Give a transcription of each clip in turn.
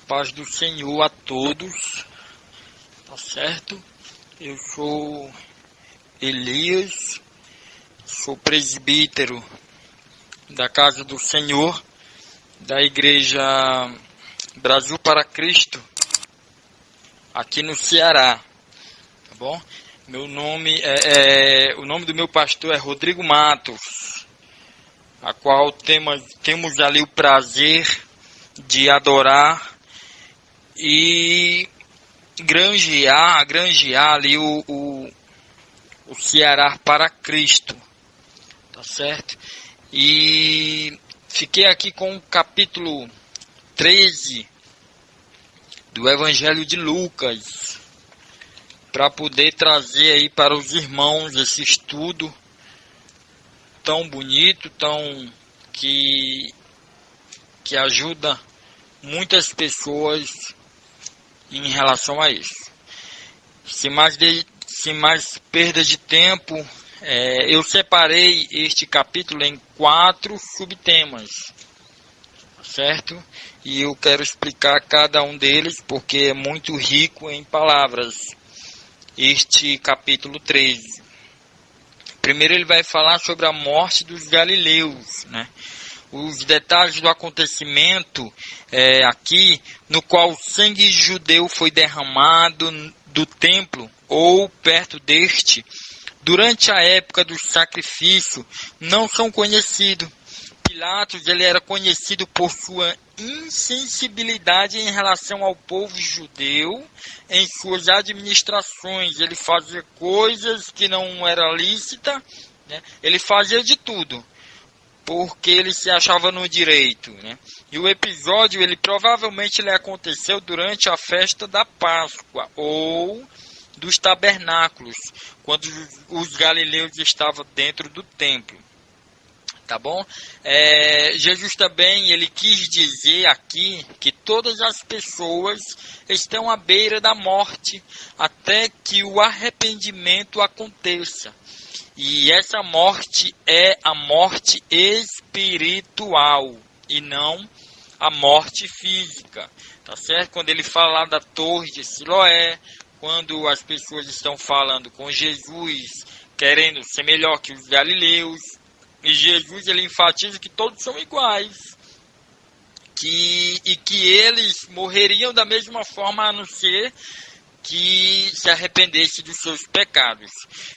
paz do Senhor a todos, tá certo? Eu sou Elias, sou presbítero da Casa do Senhor, da Igreja Brasil para Cristo, aqui no Ceará, tá bom? Meu nome o nome do meu pastor é Rodrigo Matos, a qual temos ali o prazer de adorar e granjear ali o Ceará para Cristo, tá certo? E fiquei aqui com o capítulo 13 do Evangelho de Lucas, para poder trazer aí para os irmãos esse estudo tão bonito, que ajuda muitas pessoas em relação a isso. Sem mais perda de tempo, eu separei este capítulo em 4 subtemas, certo? E eu quero explicar cada um deles porque é muito rico em palavras. Este capítulo 13. Primeiro ele vai falar sobre a morte dos galileus, né? Os detalhes do acontecimento aqui, no qual o sangue judeu foi derramado do templo ou perto deste, durante a época do sacrifício, não são conhecidos. Pilatos ele era conhecido por sua insensibilidade em relação ao povo judeu em suas administrações. Ele fazia coisas que não eram lícitas, né? Ele fazia de tudo porque ele se achava no direito, né? E o episódio provavelmente aconteceu durante a festa da Páscoa ou dos tabernáculos, quando os galileus estavam dentro do templo. Tá bom? Jesus também ele quis dizer aqui que todas as pessoas estão à beira da morte até que o arrependimento aconteça. E essa morte é a morte espiritual e não a morte física. Tá certo? Quando ele fala lá da torre de Siloé, quando as pessoas estão falando com Jesus, querendo ser melhor que os galileus, e Jesus ele enfatiza que todos são iguais, e que eles morreriam da mesma forma, a não ser que se arrependesse dos seus pecados.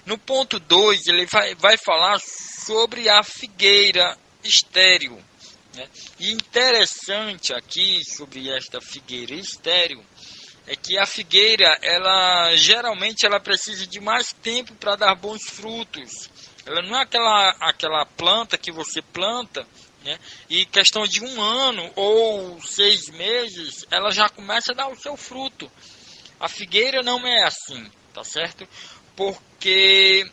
No ponto 2, ele vai falar sobre a figueira estéril, né? E interessante aqui sobre esta figueira estéril é que a figueira, geralmente ela precisa de mais tempo para dar bons frutos. Ela não é aquela planta que você planta, né? E questão de 1 ano ou 6 meses, ela já começa a dar o seu fruto. A figueira não é assim, tá certo? Porque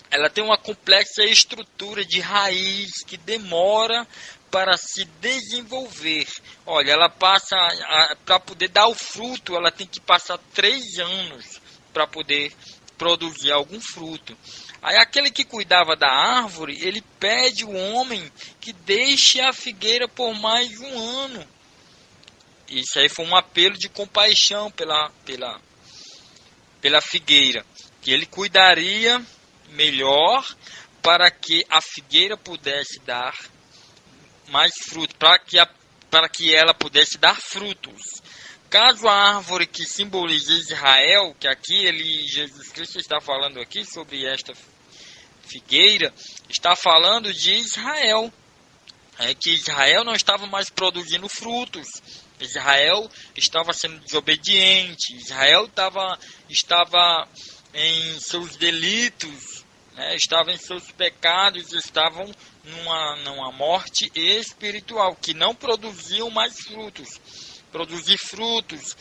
ela tem uma complexa estrutura de raiz que demora para se desenvolver. Olha, ela para poder dar o fruto, ela tem que passar 3 anos para poder produzir algum fruto. Aí aquele que cuidava da árvore, ele pede o homem que deixe a figueira por mais 1 ano. Isso aí foi um apelo de compaixão pela figueira, que ele cuidaria melhor para que a figueira pudesse dar mais fruto, para que ela pudesse dar frutos. Caso a árvore que simboliza Israel, que aqui Jesus Cristo está falando aqui sobre esta figueira, está falando de Israel, que Israel não estava mais produzindo frutos. Israel estava sendo desobediente, Israel estava em seus delitos, né? Estava em seus pecados, estavam numa morte espiritual, que não produziam mais frutos. Produzir frutos,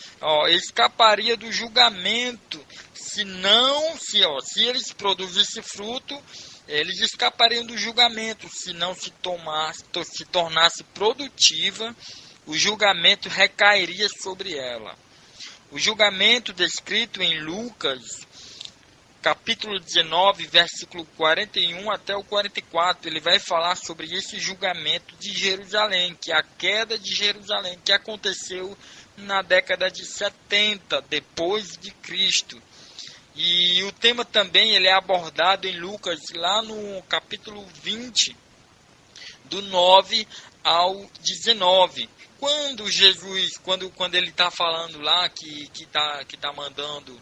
escaparia do julgamento, se eles produzissem fruto, eles escapariam do julgamento. Se não se tornasse produtiva, o julgamento recairia sobre ela. O julgamento descrito em Lucas, capítulo 19, versículo 41 até o 44, ele vai falar sobre esse julgamento de Jerusalém, que é a queda de Jerusalém, que aconteceu na década de 70 depois de Cristo. E o tema também ele é abordado em Lucas, lá no capítulo 20, do 9 ao 19. Quando Jesus, quando ele está falando lá que tá mandando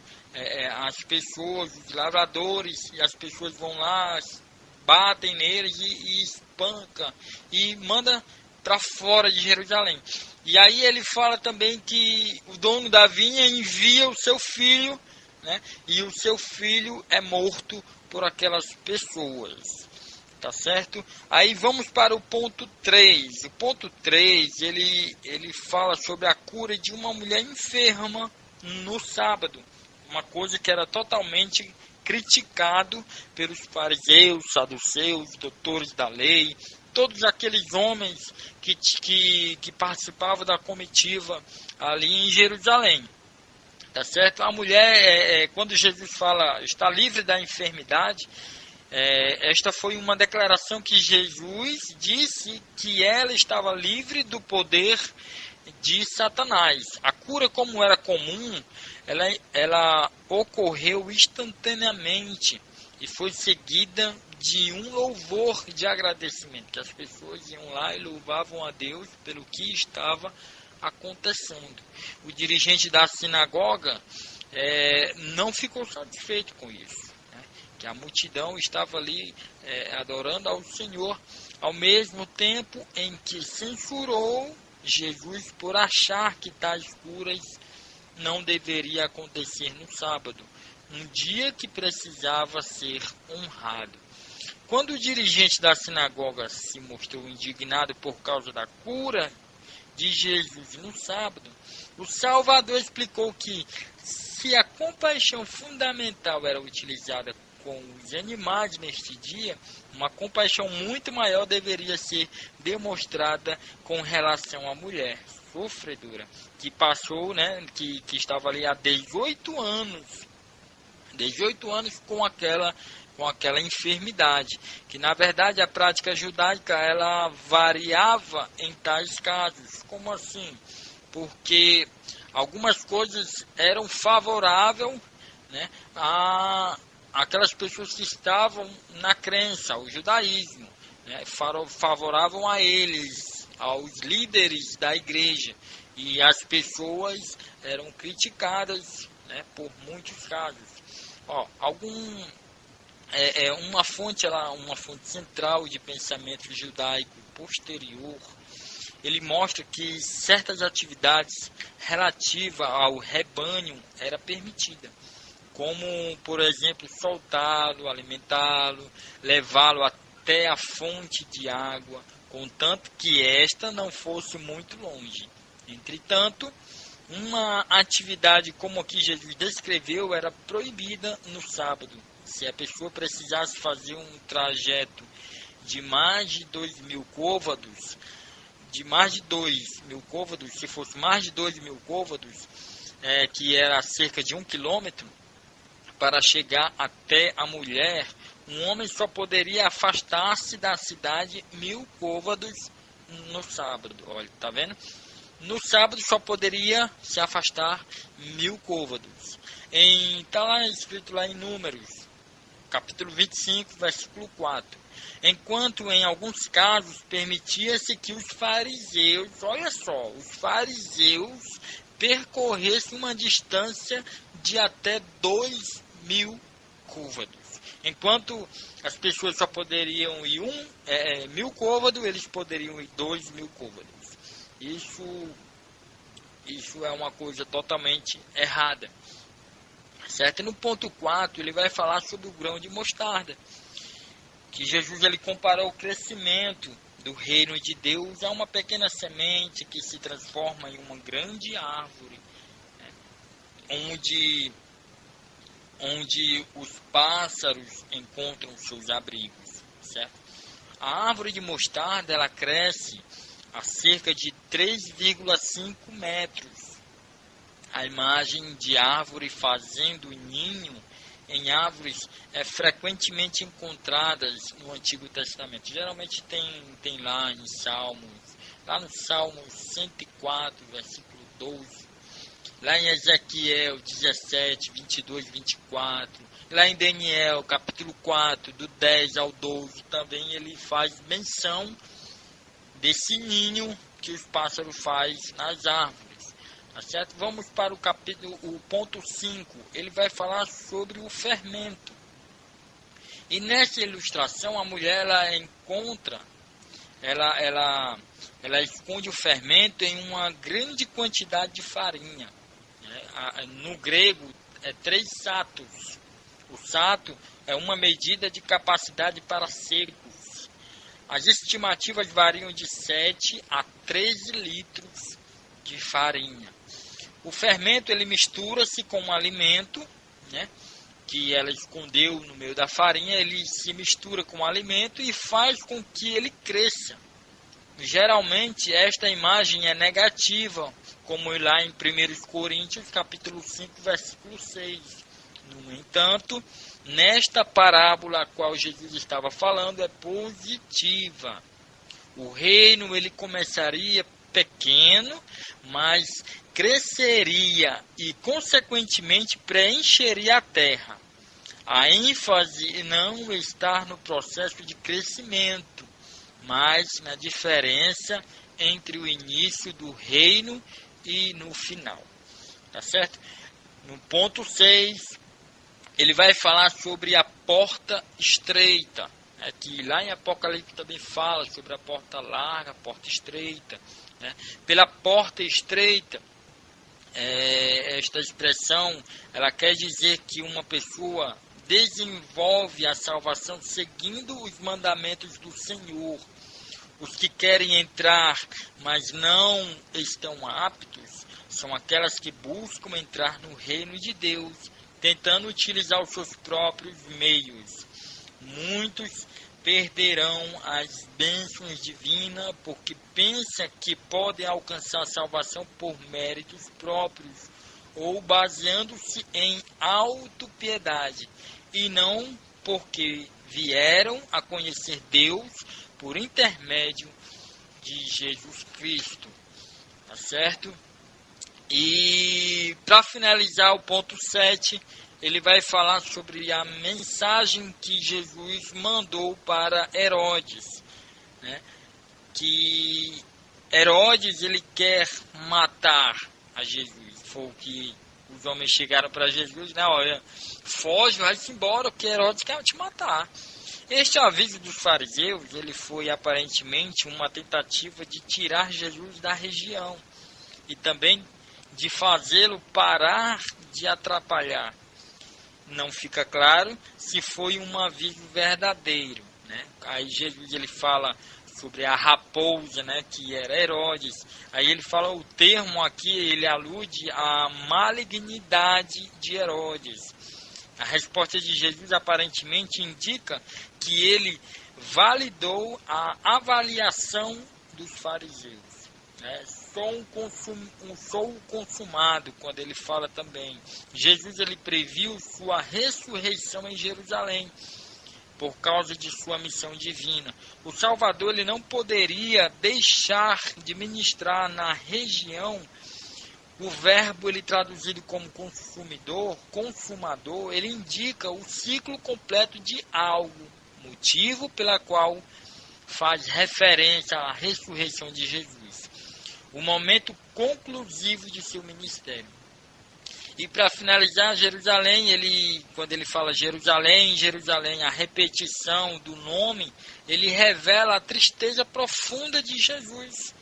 as pessoas, os lavradores, e as pessoas vão lá, batem neles e espancam, e manda para fora de Jerusalém. E aí ele fala também que o dono da vinha envia o seu filho, né? E o seu filho é morto por aquelas pessoas. Tá certo? Aí vamos para o ponto 3. O ponto 3, ele fala sobre a cura de uma mulher enferma no sábado. Uma coisa que era totalmente criticado pelos fariseus, saduceus, doutores da lei, todos aqueles homens que participavam da comitiva ali em Jerusalém. Tá certo? A mulher, quando Jesus fala, está livre da enfermidade, esta foi uma declaração que Jesus disse que ela estava livre do poder de Satanás. A cura, como era comum, ela ocorreu instantaneamente e foi seguida de um louvor de agradecimento, que as pessoas iam lá e louvavam a Deus pelo que estava acontecendo. O dirigente da sinagoga não ficou satisfeito com isso, né? Que a multidão estava ali adorando ao Senhor, ao mesmo tempo em que censurou Jesus por achar que tais curas não deveria acontecer no sábado, um dia que precisava ser honrado. Quando o dirigente da sinagoga se mostrou indignado por causa da cura de Jesus no sábado, o Salvador explicou que se a compaixão fundamental era utilizada com os animais neste dia, uma compaixão muito maior deveria ser demonstrada com relação à mulher sofredora, que passou, né, que estava ali há 18 anos com aquela enfermidade, que na verdade a prática judaica ela variava em tais casos. Como assim? Porque algumas coisas eram favoráveis, né, a aquelas pessoas que estavam na crença, o judaísmo, né, favoravam a eles, aos líderes da igreja, e as pessoas eram criticadas, né, por muitos casos. Uma fonte central de pensamento judaico posterior, ele mostra que certas atividades relativas ao rebanho era permitida, como, por exemplo, soltá-lo, alimentá-lo, levá-lo até a fonte de água, contanto que esta não fosse muito longe. Entretanto, uma atividade como a que Jesus descreveu era proibida no sábado. Se a pessoa precisasse fazer um trajeto de mais de 2.000 côvados, se fosse mais de 2.000 côvados, que era cerca de 1 quilômetro, para chegar até a mulher, um homem só poderia afastar-se da cidade 1.000 côvados no sábado. Olha, tá vendo? No sábado só poderia se afastar 1.000 côvados. Está lá escrito lá em Números, capítulo 25, versículo 4. Enquanto em alguns casos permitia-se que os fariseus, olha só, os fariseus percorressem uma distância de até 2.000 côvados. Enquanto as pessoas só poderiam ir 1.000 côvados, eles poderiam ir 2.000 côvados. Isso é uma coisa totalmente errada. Certo? E no ponto 4, ele vai falar sobre o grão de mostarda, que Jesus ele comparou o crescimento do reino de Deus a uma pequena semente que se transforma em uma grande árvore, né, onde os pássaros encontram seus abrigos. Certo? A árvore de mostarda ela cresce a cerca de 3,5 metros. A imagem de árvore fazendo ninho em árvores é frequentemente encontradas no Antigo Testamento. Geralmente tem lá em Salmos, lá no Salmo 104, versículo 12, lá em Ezequiel 17, 22, 24, lá em Daniel, capítulo 4, do 10 ao 12, também ele faz menção desse ninho que os pássaros fazem nas árvores. Tá certo? Vamos para o ponto 5. Ele vai falar sobre o fermento. E nessa ilustração, a mulher ela esconde o fermento em uma grande quantidade de farinha. No grego, é 3 satos. O sato é uma medida de capacidade para secos. As estimativas variam de 7 a 13 litros de farinha. O fermento ele mistura-se com um alimento, né, que ela escondeu no meio da farinha. Ele se mistura com o alimento e faz com que ele cresça. Geralmente esta imagem é negativa, como lá em 1 Coríntios capítulo 5, versículo 6. No entanto, nesta parábola a qual Jesus estava falando é positiva. O reino ele começaria pequeno, mas cresceria e consequentemente preencheria a terra. A ênfase não está no processo de crescimento, mas na diferença entre o início do reino e no final. Tá certo? No ponto 6, ele vai falar sobre a porta estreita. Que lá em Apocalipse também fala sobre a porta larga, a porta estreita. Né? Pela porta estreita, esta expressão, ela quer dizer que uma pessoa desenvolve a salvação seguindo os mandamentos do Senhor. Os que querem entrar, mas não estão aptos, são aquelas que buscam entrar no reino de Deus, tentando utilizar os seus próprios meios. Muitos perderão as bênçãos divinas porque pensam que podem alcançar a salvação por méritos próprios ou baseando-se em autopiedade e não porque vieram a conhecer Deus por intermédio de Jesus Cristo. Tá certo? E para finalizar o ponto 7, ele vai falar sobre a mensagem que Jesus mandou para Herodes, né? Que Herodes ele quer matar a Jesus. Foi o que os homens chegaram para Jesus, né? Olha, foge, vai-se embora, porque Herodes quer te matar. Este aviso dos fariseus, ele foi aparentemente uma tentativa de tirar Jesus da região e também de fazê-lo parar de atrapalhar. Não fica claro se foi um aviso verdadeiro, né? Aí Jesus ele fala sobre a raposa, né, que era Herodes. Aí ele fala o termo aqui, ele alude à malignidade de Herodes. A resposta de Jesus aparentemente indica que ele validou a avaliação dos fariseus. Né? Sou consumado, quando ele fala também. Jesus ele previu sua ressurreição em Jerusalém, por causa de sua missão divina. O Salvador ele não poderia deixar de ministrar na região. O verbo ele traduzido como consumador, ele indica o ciclo completo de algo, motivo pela qual faz referência à ressurreição de Jesus. O momento conclusivo de seu ministério. E para finalizar, Jerusalém, quando ele fala Jerusalém, a repetição do nome, ele revela a tristeza profunda de Jesus.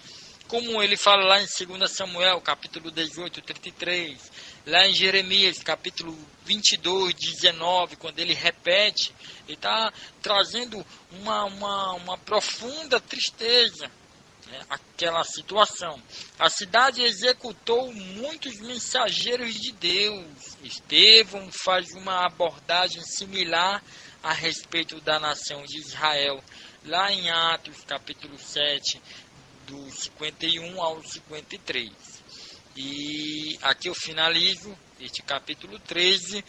Como ele fala lá em 2 Samuel, capítulo 18, 33, lá em Jeremias, capítulo 22, 19, quando ele repete, ele está trazendo uma profunda tristeza. Aquela situação. A cidade executou muitos mensageiros de Deus. Estevão faz uma abordagem similar a respeito da nação de Israel, lá em Atos, capítulo 7, do 51 ao 53. E aqui eu finalizo este capítulo 13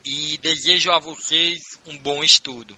e desejo a vocês um bom estudo.